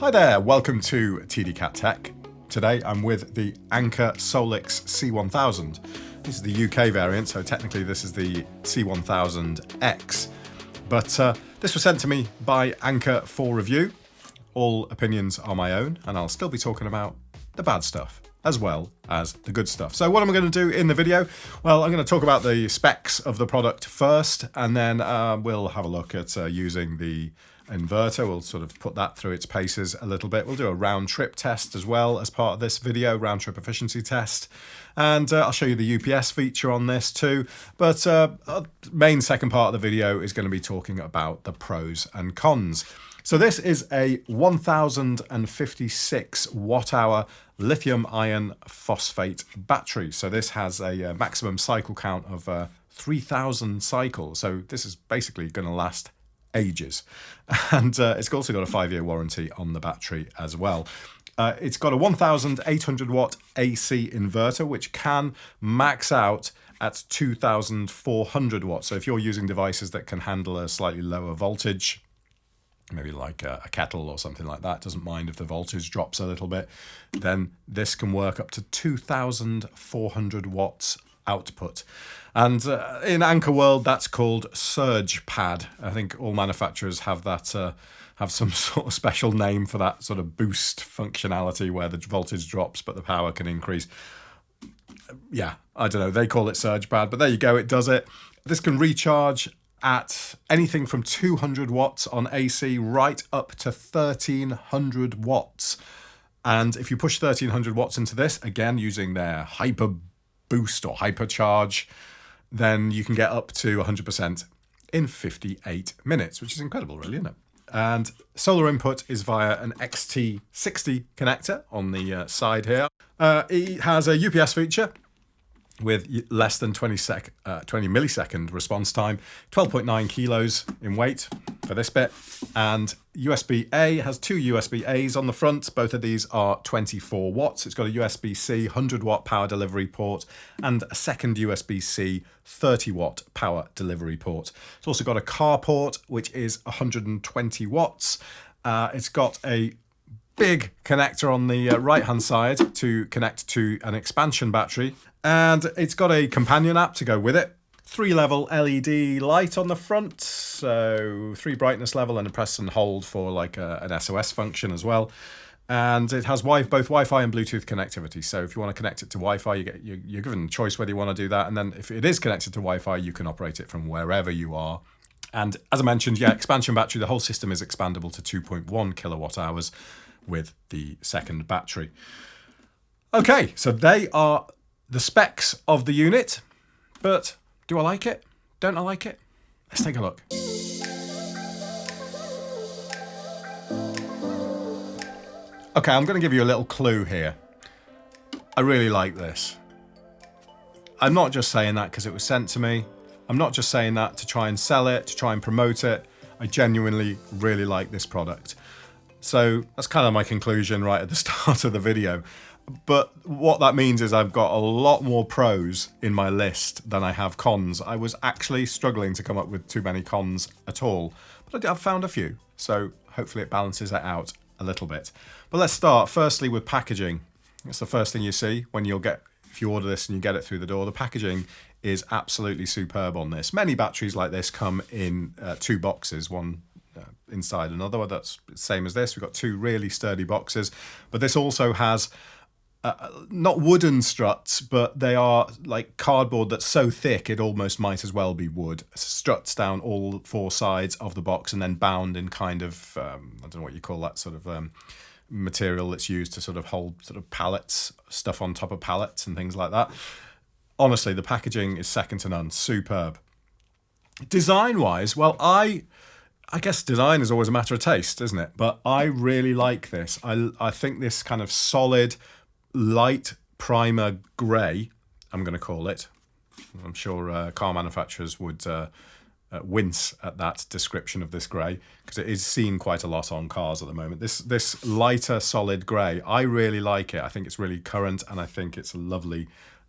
Hi there, welcome to TDCatTech. Today I'm with the Anker Solix C1000. This is the UK variant, so technically this is the C1000X. But this was sent to me by Anker for review. All opinions are my own, and I'll still be talking about the bad stuff as well as the good stuff. So what am I going to do in the video? Well, I'm going to talk about the specs of the product first, and then we'll have a look at using the inverter. We'll sort of put that through its paces a little bit. We'll do a round trip test as well as part of this video, round trip efficiency test. And I'll show you the UPS feature on this too. But main second part of the video is going to be talking about the pros and cons. So this is a 1056 watt-hour lithium iron phosphate battery. So this has a maximum cycle count of 3,000 cycles. So this is basically going to last ages. And it's also got a 5-year warranty on the battery as well. It's got a 1,800 watt AC inverter, which can max out at 2,400 watts. So if you're using devices that can handle a slightly lower voltage, maybe like a kettle or something like that, doesn't mind if the voltage drops a little bit, then this can work up to 2,400 watts output. And in Anker world, that's called surge pad. I think all manufacturers have that, have some sort of special name for that sort of boost functionality where the voltage drops but the power can increase. Yeah, I don't know, they call it surge pad, but there you go, it does it. This can recharge at anything from 200 watts on AC right up to 1,300 watts. And if you push 1,300 watts into this, again, using their hyper boost or hypercharge, then you can get up to 100% in 58 minutes, which is incredible, really, isn't it? And solar input is via an XT60 connector on the side here. It has a UPS feature with less than 20 millisecond response time, 12.9 kilos in weight for this bit, and USB-A has two USB-As on the front. Both of these are 24 watts. It's got a USB-C 100 watt power delivery port and a second USB-C 30 watt power delivery port. It's also got a car port, which is 120 watts. It's got a big connector on the right hand side to connect to an expansion battery, and it's got a companion app to go with it. 3-level LED light on the front, so 3 brightness level and a press and hold for like an SOS function as well. And it has both Wi-Fi and Bluetooth connectivity. So if you want to connect it to Wi-Fi, you're given a choice whether you want to do that. And then if it is connected to Wi-Fi, you can operate it from wherever you are. And as I mentioned, yeah, expansion battery, the whole system is expandable to 2.1 kilowatt hours with the second battery. Okay, so they are the specs of the unit, but do I like it? Don't I like it? Let's take a look. Okay, I'm going to give you a little clue here. I really like this. I'm not just saying that because it was sent to me. I'm not just saying that to try and sell it, to try and promote it. I genuinely really like this product. So that's kind of my conclusion right at the start of the video. But what that means is I've got a lot more pros in my list than I have cons. I was actually struggling to come up with too many cons at all, but I've found a few. So hopefully it balances it out a little bit. But let's start firstly with packaging. That's the first thing you see when if you order this and you get it through the door. The packaging is absolutely superb on this. Many batteries like this come in 2 boxes, one inside another. That's the same as this. We've got 2 really sturdy boxes, but this also has not wooden struts, but they are like cardboard that's so thick it almost might as well be wood. Struts down all 4 sides of the box and then bound in kind of, I don't know what you call that sort of material that's used to sort of hold sort of pallets, stuff on top of pallets and things like that. Honestly, the packaging is second to none. Superb. Design-wise, well, I guess design is always a matter of taste, isn't it? But I really like this. I think this kind of solid, light primer grey, I'm going to call it. I'm sure car manufacturers would wince at that description of this grey because it is seen quite a lot on cars at the moment. This lighter solid grey, I really like it. I think it's really current and I think it's a lovely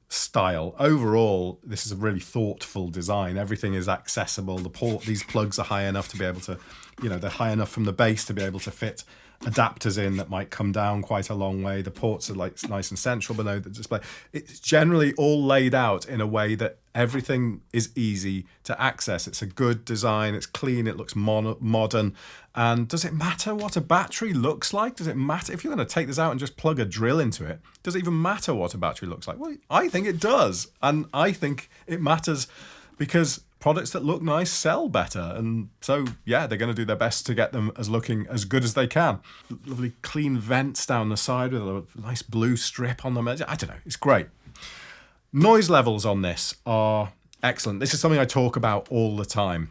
style. Overall, this is a really thoughtful design. Everything is accessible. These plugs are high enough to be able to, they're high enough from the base to be able to fit adapters in that might come down quite a long way. The ports are like nice and central below the display. It's generally all laid out in a way that everything is easy to access. It's a good design. It's clean. It looks modern. And does it matter what a battery looks like? Does it matter if you're going to take this out and just plug a drill into it? Does it even matter what a battery looks like? Well, I think it does. And I think it matters because products that look nice sell better. And so, yeah, they're going to do their best to get them looking as good as they can. Lovely clean vents down the side with a nice blue strip on them. I don't know. It's great. Noise levels on this are excellent. This is something I talk about all the time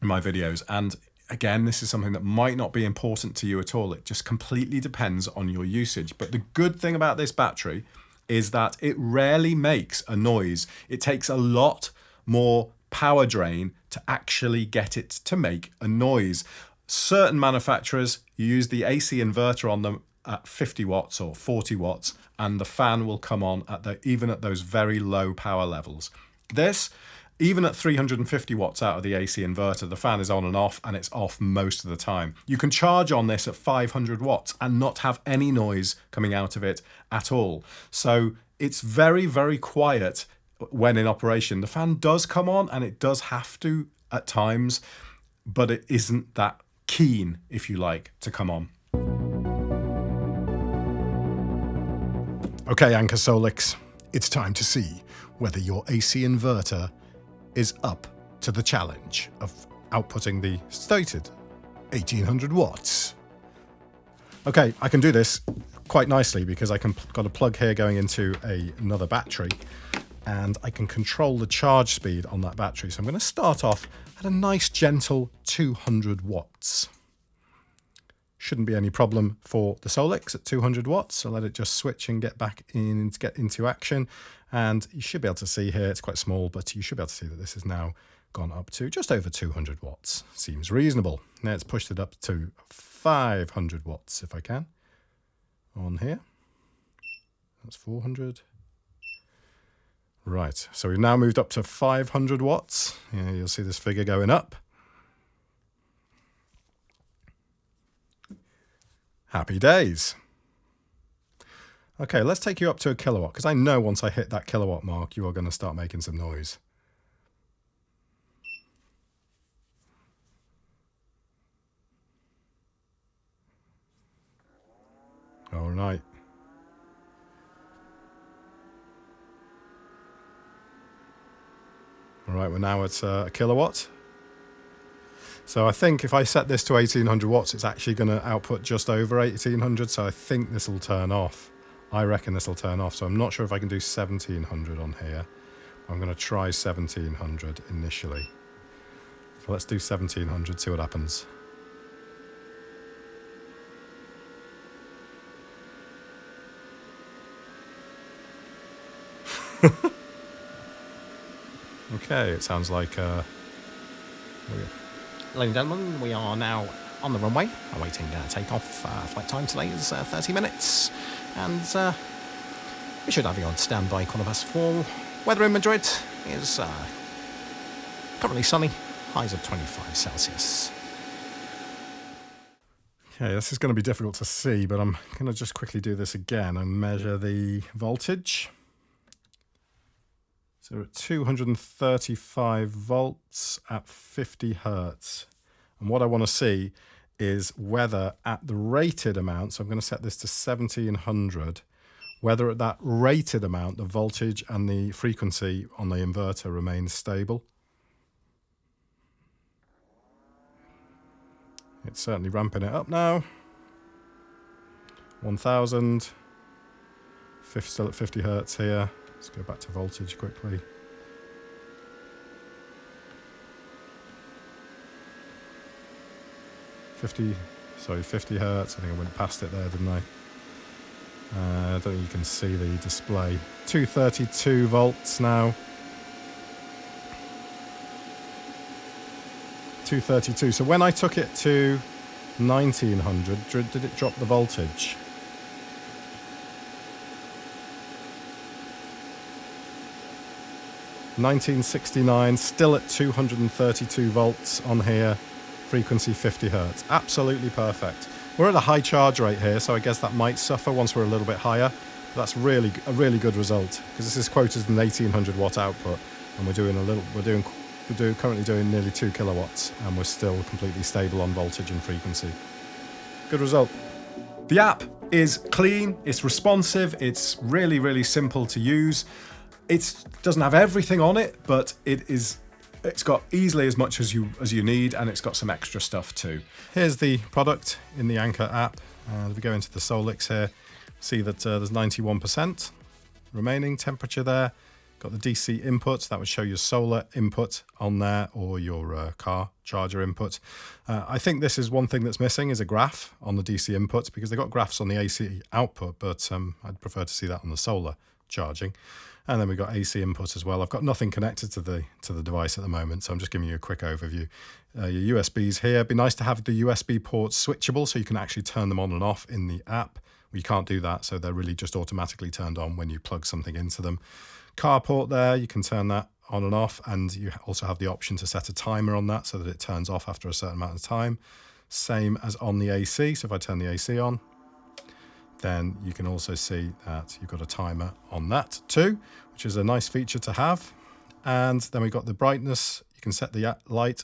in my videos. And again, this is something that might not be important to you at all. It just completely depends on your usage. But the good thing about this battery is that it rarely makes a noise. It takes a lot more power drain to actually get it to make a noise. Certain manufacturers, you use the AC inverter on them at 50 watts or 40 watts, and the fan will come on even at those very low power levels. This, even at 350 watts out of the AC inverter, the fan is on and off, and it's off most of the time. You can charge on this at 500 watts and not have any noise coming out of it at all. So it's very, very quiet when in operation. The fan does come on, and it does have to at times, but it isn't that keen, if you like, to come on. Okay, Anker Solix, it's time to see whether your AC inverter is up to the challenge of outputting the stated 1800 watts. Okay, I can do this quite nicely because got a plug here going into another battery, and I can control the charge speed on that battery. So I'm going to start off at a nice gentle 200 watts. Shouldn't be any problem for the Solix at 200 watts. So let it just switch and get into action. And you should be able to see here, it's quite small, but you should be able to see that this has now gone up to just over 200 watts. Seems reasonable. Now it's pushed it up to 500 watts if I can on here. That's 400. Right, so we've now moved up to 500 watts. Yeah, you'll see this figure going up. Happy days. Okay, let's take you up to a kilowatt, because I know once I hit that kilowatt mark, you are going to start making some noise. All right. All right, we're now at a kilowatt. So I think if I set this to 1800 watts, it's actually going to output just over 1800. So I think this will turn off. I reckon this will turn off. So I'm not sure if I can do 1700 on here. I'm going to try 1700 initially. So let's do 1700, see what happens. Okay, it sounds like... Ladies and gentlemen, we are now on the runway, awaiting takeoff. Flight time today is 30 minutes, and we should have you on standby, Qantas 4. Weather in Madrid is currently sunny, highs of 25 Celsius. Okay, this is going to be difficult to see, but I'm going to just quickly do this again and measure the voltage. So we're at 235 volts at 50 hertz. And what I want to see is whether at the rated amount, so I'm going to set this to 1700, whether at that rated amount, the voltage and the frequency on the inverter remains stable. It's certainly ramping it up now. 1000, still at 50 hertz here. Let's go back to voltage quickly. .50 hertz. I think I went past it there, didn't I? I don't think you can see the display. 232 volts now. 232. So when I took it to 1900, did it drop the voltage? 1969, still at 232 volts on here, frequency 50 hertz. Absolutely perfect. We're at a high charge rate here, so I guess that might suffer once we're a little bit higher. But that's really a really good result, because this is quoted as an 1800 watt output, and we're currently doing nearly 2 kilowatts, and we're still completely stable on voltage and frequency. Good result. The app is clean, it's responsive, it's really, really simple to use. It doesn't have everything on it, but it's got easily as much as you need, and it's got some extra stuff too. Here's the product in the Anker app. If we go into the Solix here, see that there's 91% remaining temperature there. Got the DC input, that would show your solar input on there, or your car charger input. I think this is one thing that's missing, is a graph on the DC input, because they've got graphs on the AC output, but I'd prefer to see that on the solar charging. And then we've got AC input as well. I've got nothing connected to the device at the moment, so I'm just giving you a quick overview. Your USBs here. It'd be nice to have the USB ports switchable, so you can actually turn them on and off in the app. You can't do that, so they're really just automatically turned on when you plug something into them. Car port there, you can turn that on and off, and you also have the option to set a timer on that so that it turns off after a certain amount of time. Same as on the AC, so if I turn the AC on, then you can also see that you've got a timer on that too, which is a nice feature to have. And then we've got the brightness. You can set the light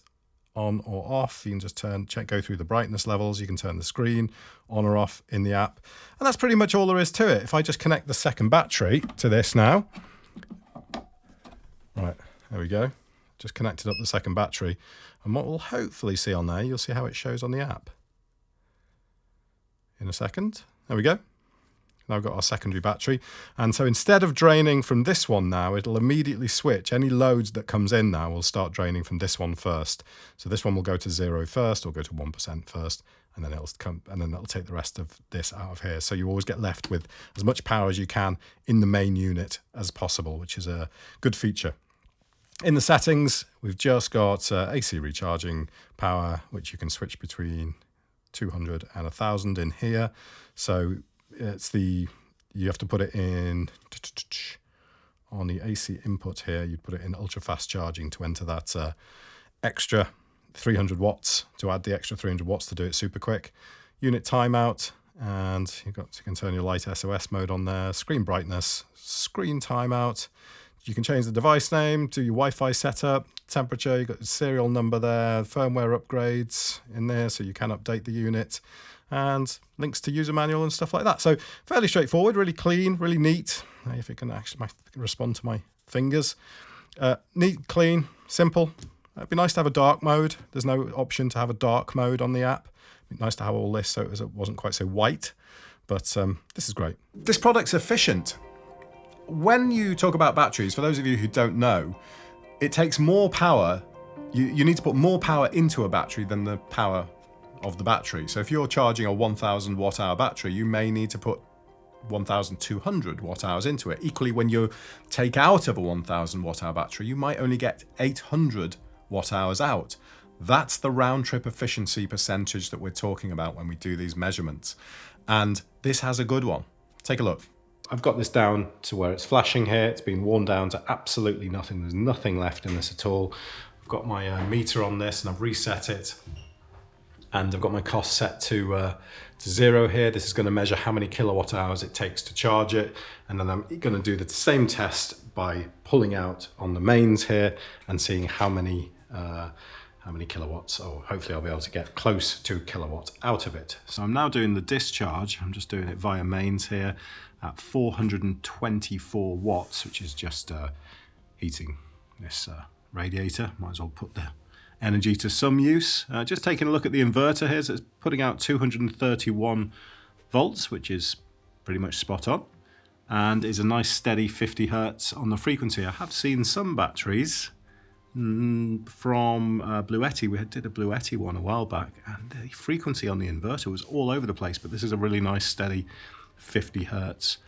on or off. You can just go through the brightness levels. You can turn the screen on or off in the app. And that's pretty much all there is to it. If I just connect the second battery to this now, right, there we go. Just connected up the second battery. And what we'll hopefully see on there, you'll see how it shows on the app in a second. There we go. Now we've got our secondary battery. And so instead of draining from this one now, it'll immediately switch. Any loads that comes in now will start draining from this one first. So this one will go to 0 first, or go to 1% first, and then it'll take the rest of this out of here. So you always get left with as much power as you can in the main unit as possible, which is a good feature. In the settings, we've just got AC recharging power, which you can switch between 200 and 1000 in here. So you have to put it in on the AC input here. You'd put it in ultra fast charging to enter that extra 300 watts, to add the extra 300 watts to do it super quick. Unit timeout, and you can turn your light SOS mode on there. Screen brightness, screen timeout. You can change the device name, do your Wi-Fi setup, temperature, you've got the serial number there, firmware upgrades in there, so you can update the unit, and links to user manual and stuff like that. So fairly straightforward, really clean, really neat. If it can actually respond to my fingers. Neat, clean, simple. It'd be nice to have a dark mode. There's no option to have a dark mode on the app. It'd be nice to have all this so it wasn't quite so white, but this is great. This product's efficient. When you talk about batteries, for those of you who don't know, it takes more power. You need to put more power into a battery than the power of the battery. So if you're charging a 1000 watt hour battery, you may need to put 1200 watt hours into it. Equally, when you take out of a 1000 watt hour battery, you might only get 800 watt hours out. That's the round trip efficiency percentage that we're talking about when we do these measurements. And this has a good one. Take a look. I've got this down to where it's flashing here. It's been worn down to absolutely nothing. There's nothing left in this at all. I've got my meter on this, and I've reset it. And I've got my cost set to 0 here. This is going to measure how many kilowatt hours it takes to charge it. And then I'm going to do the same test by pulling out on the mains here and seeing how many kilowatts, or hopefully I'll be able to get close to kilowatts out of it. So I'm now doing the discharge. I'm just doing it via mains here at 424 watts, which is just heating this radiator. Might as well put the energy to some use. Just taking a look at the inverter here, so it's putting out 231 volts, which is pretty much spot on, and is a nice steady 50 hertz on the frequency. I have seen some batteries from Bluetti. We did a Bluetti one a while back, and the frequency on the inverter was all over the place, but this is a really nice steady 50 hertz.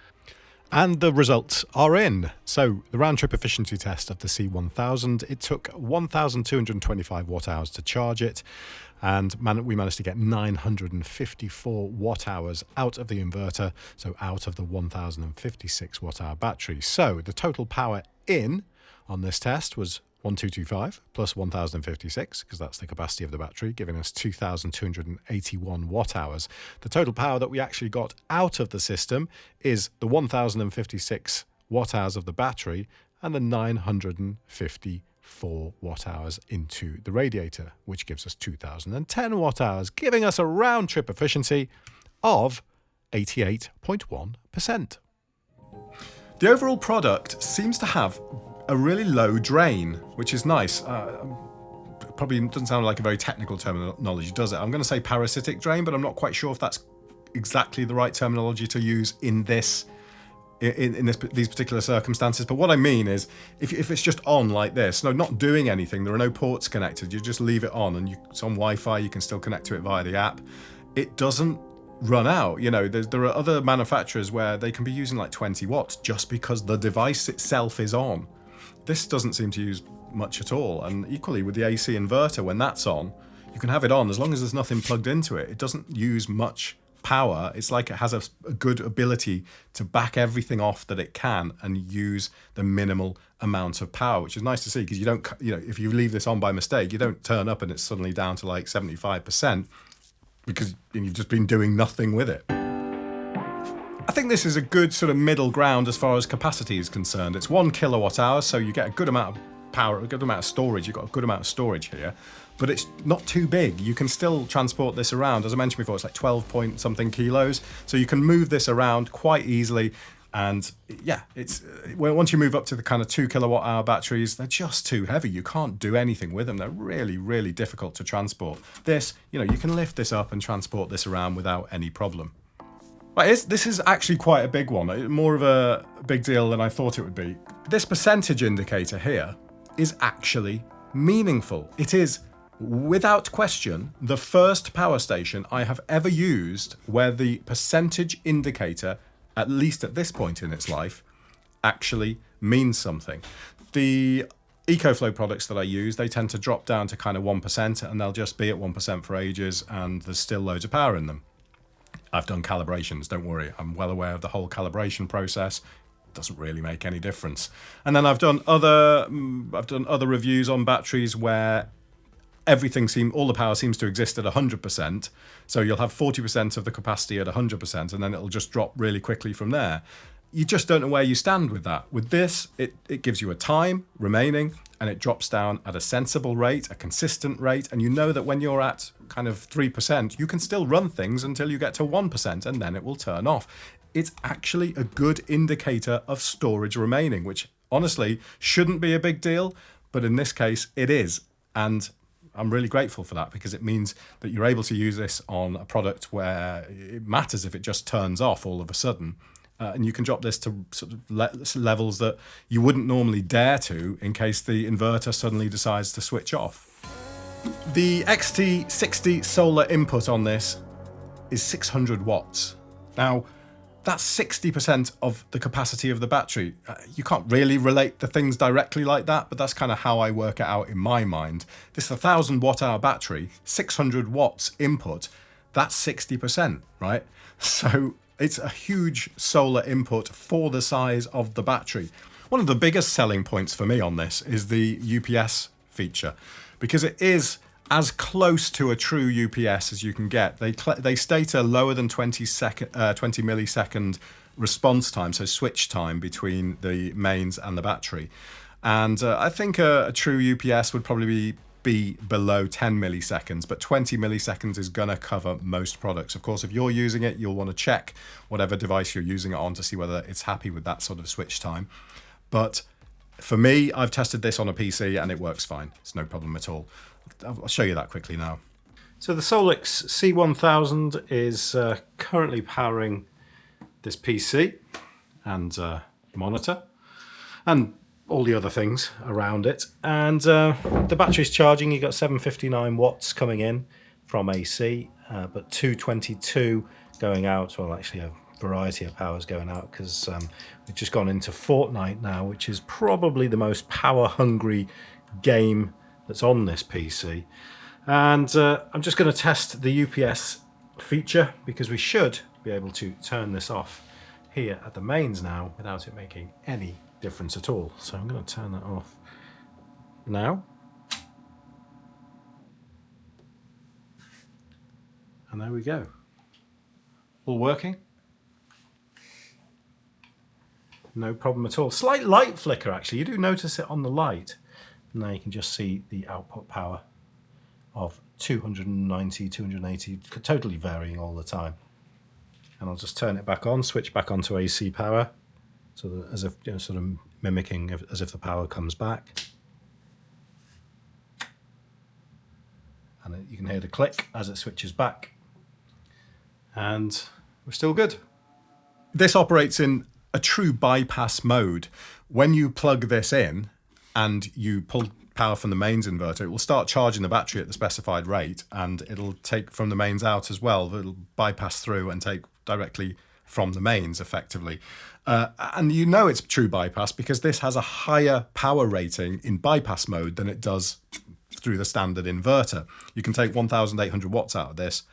And the results are in. So the round trip efficiency test of the C1000, it took 1,225 watt hours to charge it, and we managed to get 954 watt hours out of the inverter, so out of the 1,056 watt hour battery. So the total power in on this test was 1225 plus 1056, because that's the capacity of the battery, giving us 2281 watt hours. The total power that we actually got out of the system is the 1056 watt hours of the battery and the 954 watt hours into the radiator, which gives us 2010 watt hours, giving us a round trip efficiency of 88.1%. The overall product seems to have a really low drain, which is nice. Probably doesn't sound like a very technical terminology, does it? I'm going to say parasitic drain, but I'm not quite sure if that's exactly the right terminology to use in these particular circumstances. But what I mean is, if it's just on like this, no, not doing anything, there are no ports connected, you just leave it on, and it's on Wi-Fi, you can still connect to it via the app. It doesn't run out. You know, there are other manufacturers where they can be using like 20 watts just because the device itself is on. This doesn't seem to use much at all. And equally with the AC inverter, when that's on, you can have it on as long as there's nothing plugged into it. It doesn't use much power. It's like it has a good ability to back everything off that it can and use the minimal amount of power, which is nice to see, because you don't, you know, if you leave this on by mistake, you don't turn up and it's suddenly down to like 75% because you've just been doing nothing with it. I think this is a good sort of middle ground as far as capacity is concerned. It's 1 kilowatt hour, so you get a good amount of power, a good amount of storage. You've got a good amount of storage here, but it's not too big. You can still transport this around. As I mentioned before, it's like 12 point something kilos, so you can move this around quite easily. And yeah, it's once you move up to the kind of 2 kilowatt hour batteries, they're just too heavy. You can't do anything with them. They're really, really difficult to transport. This, you know, you can lift this up and transport this around without any problem. But this is actually quite a big one, more of a big deal than I thought it would be. This percentage indicator here is actually meaningful. It is, without question, the first power station I have ever used where the percentage indicator, at least at this point in its life, actually means something. The EcoFlow products that I use, they tend to drop down to kind of 1%, and they'll just be at 1% for ages, and there's still loads of power in them. I've done calibrations, don't worry. I'm well aware of the whole calibration process. It doesn't really make any difference. And then I've done other reviews on batteries where all the power seems to exist at 100%. So you'll have 40% of the capacity at 100%, and then it'll just drop really quickly from there. You just don't know where you stand with that. With this, it gives you a time remaining, and it drops down at a sensible rate, a consistent rate, and you know that when you're at kind of 3%, you can still run things until you get to 1%, and then it will turn off. It's actually a good indicator of storage remaining, which honestly shouldn't be a big deal, but in this case it is. And I'm really grateful for that, because it means that you're able to use this on a product where it matters if it just turns off all of a sudden. And you can drop this to sort of levels that you wouldn't normally dare to in case the inverter suddenly decides to switch off. The XT60 solar input on this is 600 watts. Now, that's 60% of the capacity of the battery. You can't really relate the things directly like that, but that's kind of how I work it out in my mind. This is a 1,000 watt hour battery, 600 watts input, that's 60%, right? So it's a huge solar input for the size of the battery. One of the biggest selling points for me on this is the UPS feature, because it is as close to a true UPS as you can get. They state a lower than 20 millisecond response time, so switch time between the mains and the battery. And I think a true UPS would probably be below 10 milliseconds, but 20 milliseconds is going to cover most products. Of course, if you're using it, you'll want to check whatever device you're using it on to see whether it's happy with that sort of switch time. But for me, I've tested this on a PC and it works fine. It's no problem at all. I'll show you that quickly now. So the Solix C1000 is currently powering this PC and monitor and all the other things around it. And the battery's charging. You've got 759 watts coming in from AC, but 222 going out. Well, actually a variety of powers going out, because we've just gone into Fortnite now, which is probably the most power-hungry game that's on this PC. And I'm just going to test the UPS feature, because we should be able to turn this off here at the mains now without it making any difference at all. So I'm going to turn that off now. And there we go. All working. No problem at all. Slight light flicker actually. You do notice it on the light. Now you can just see the output power of 290, 280, totally varying all the time. And I'll just turn it back on, switch back onto AC power, so that as if, you know, sort of mimicking as if the power comes back. And you can hear the click as it switches back. And we're still good. This operates in a true bypass mode. When you plug this in and you pull power from the mains inverter, it will start charging the battery at the specified rate, and it'll take from the mains out as well. It'll bypass through and take directly from the mains effectively. And you know it's true bypass because this has a higher power rating in bypass mode than it does through the standard inverter. You can take 1,800 watts out of this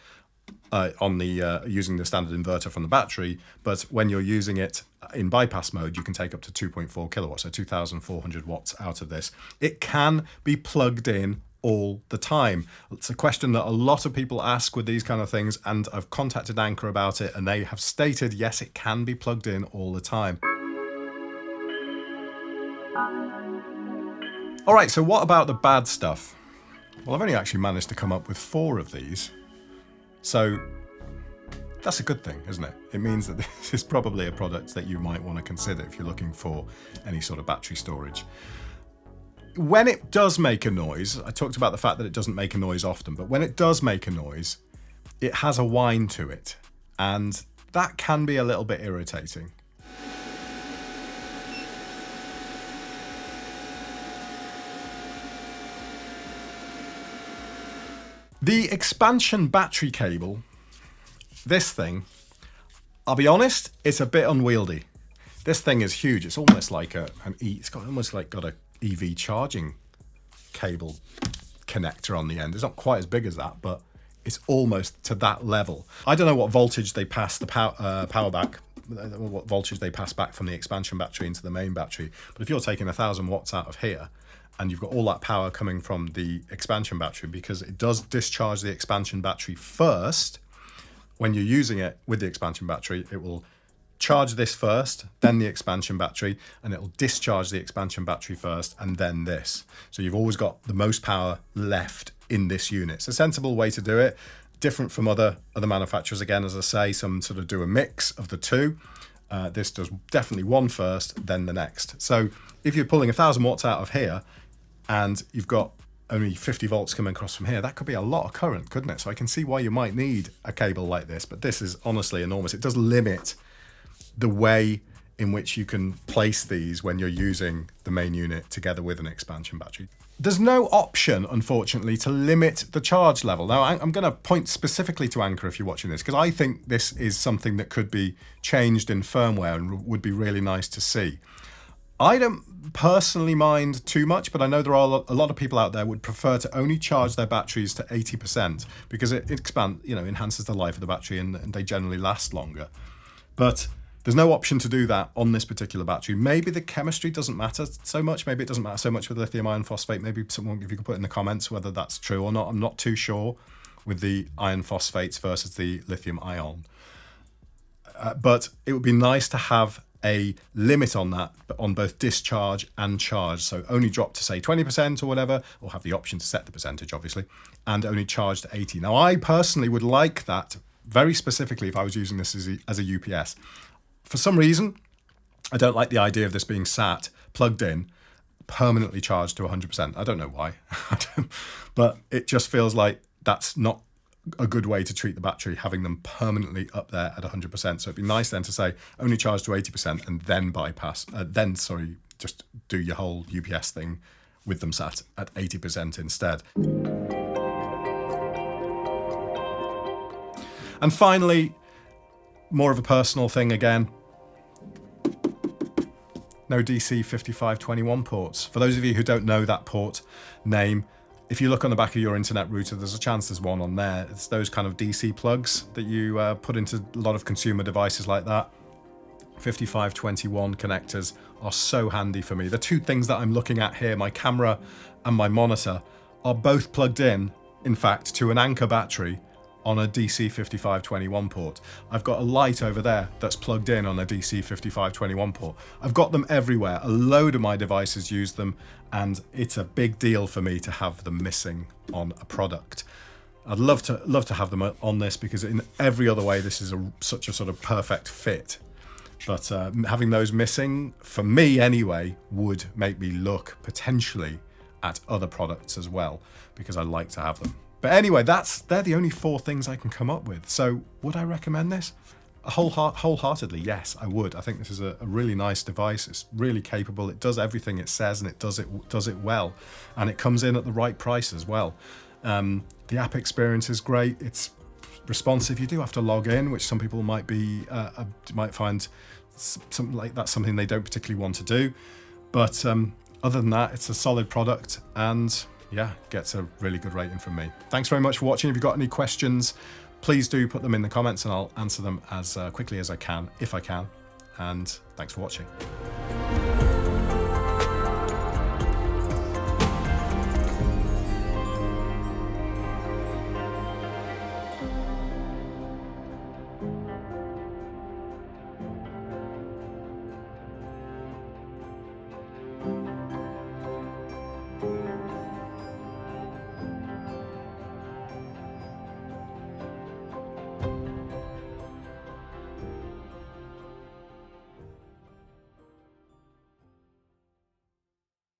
on the using the standard inverter from the battery, but when you're using it in bypass mode, you can take up to 2.4 kilowatts, so 2,400 watts out of this. It can be plugged in all the time. It's a question that a lot of people ask with these kind of things, and I've contacted Anker about it, and they have stated, yes, it can be plugged in all the time. All right, so what about the bad stuff? Well, I've only actually managed to come up with 4 of these. So that's a good thing, isn't it? It means that this is probably a product that you might want to consider if you're looking for any sort of battery storage. When it does make a noise, I talked about the fact that it doesn't make a noise often, but when it does make a noise, it has a whine to it, and that can be a little bit irritating. The expansion battery cable, this thing, I'll be honest, it's a bit unwieldy. This thing is huge. It's almost like it's got almost like got a EV charging cable connector on the end. It's not quite as big as that, but it's almost to that level. I don't know what voltage they pass the power back, what voltage they pass back from the expansion battery into the main battery. But if you're taking 1,000 watts out of here, and you've got all that power coming from the expansion battery, because it does discharge the expansion battery first. When you're using it with the expansion battery, it will charge this first, then the expansion battery, and it will discharge the expansion battery first, and then this. So you've always got the most power left in this unit. It's a sensible way to do it, different from other manufacturers. Again, as I say, some sort of do a mix of the two. This does definitely one first, then the next. So if you're pulling 1,000 watts out of here, and you've got only 50 volts coming across from here, that could be a lot of current, couldn't it? So I can see why you might need a cable like this, but this is honestly enormous. It does limit the way in which you can place these when you're using the main unit together with an expansion battery. There's no option, unfortunately, to limit the charge level. Now, I'm going to point specifically to Anker if you're watching this, because I think this is something that could be changed in firmware and would be really nice to see. I don't personally mind too much, but I know there are a lot of people out there would prefer to only charge their batteries to 80% because it enhances the life of the battery and they generally last longer. But there's no option to do that on this particular battery. Maybe the chemistry doesn't matter so much. Maybe it doesn't matter so much with lithium iron phosphate. Maybe someone, if you could put in the comments whether that's true or not. I'm not too sure with the iron phosphates versus the lithium ion. But it would be nice to have a limit on that, but on both discharge and charge. So only drop to say 20% or whatever, or have the option to set the percentage obviously, and only charge to 80. Now I personally would like that very specifically if I was using this as a UPS. For some reason, I don't like the idea of this being sat, plugged in, permanently charged to 100%. I don't know why, but it just feels like that's not a good way to treat the battery, having them permanently up there at 100%. So it'd be nice then to say only charge to 80% and then just do your whole UPS thing with them sat at 80% instead. And finally, more of a personal thing again, no DC 5521 ports. For those of you who don't know that port name, if you look on the back of your internet router, there's a chance there's one on there. It's those kind of DC plugs that you put into a lot of consumer devices like that. 5521 connectors are so handy for me. The two things that I'm looking at here, my camera and my monitor, are both plugged in fact, to an Anker battery on a DC 5521 port. I've got a light over there that's plugged in on a DC 5521 port. I've got them everywhere. A load of my devices use them, and it's a big deal for me to have them missing on a product. I'd love to have them on this, because in every other way this is such a sort of perfect fit. But having those missing, for me anyway, would make me look potentially at other products as well, because I like to have them. But anyway, they're the only 4 things I can come up with. So would I recommend this? Wholeheartedly, yes, I would. I think this is a really nice device. It's really capable. It does everything it says, and it does it well. And it comes in at the right price as well. The app experience is great. It's responsive. You do have to log in, which some people might find something they don't particularly want to do. But other than that, it's a solid product, and yeah, gets a really good rating from me. Thanks very much for watching. If you've got any questions, please do put them in the comments, and I'll answer them as quickly as I can, if I can. And thanks for watching.